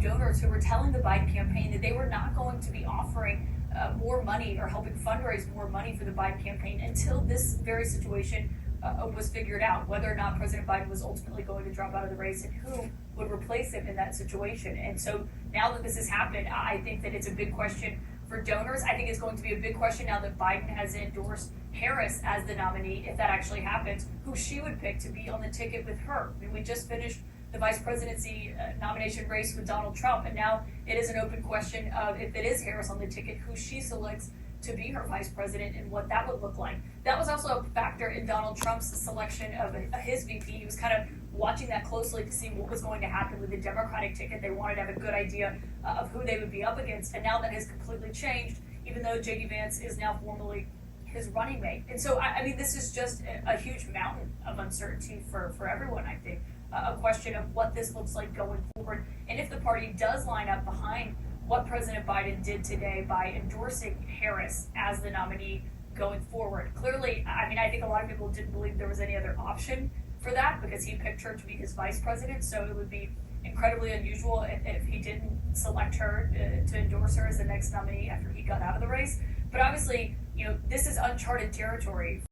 donors who were telling the Biden campaign that they were not going to be offering more money or helping fundraise more money for the Biden campaign until this very situation was figured out, whether or not President Biden was ultimately going to drop out of the race and who would replace him in that situation. And so now that this has happened, I think that it's a big question for donors. I think it's going to be a big question now that Biden has endorsed Harris as the nominee, if that actually happens, who she would pick to be on the ticket with her. I mean, we just finished the vice presidency nomination race with Donald Trump, and now it is an open question of, if it is Harris on the ticket, who she selects to be her vice president and what that would look like. That was also a factor in Donald Trump's selection of his VP. He was kind of watching that closely to see what was going to happen with the Democratic ticket. They wanted to have a good idea of who they would be up against, and now that has completely changed, even though J.D. Vance is now formally his running mate. And so, I mean, this is just a huge mountain of uncertainty for everyone, I think. A question of what this looks like going forward, and if the party does line up behind what President Biden did today by endorsing Harris as the nominee going forward. Clearly, I mean, I think a lot of people didn't believe there was any other option for that because he picked her to be his vice president, so it would be incredibly unusual if he didn't select her to endorse her as the next nominee after he got out of the race. But obviously, you know, this is uncharted territory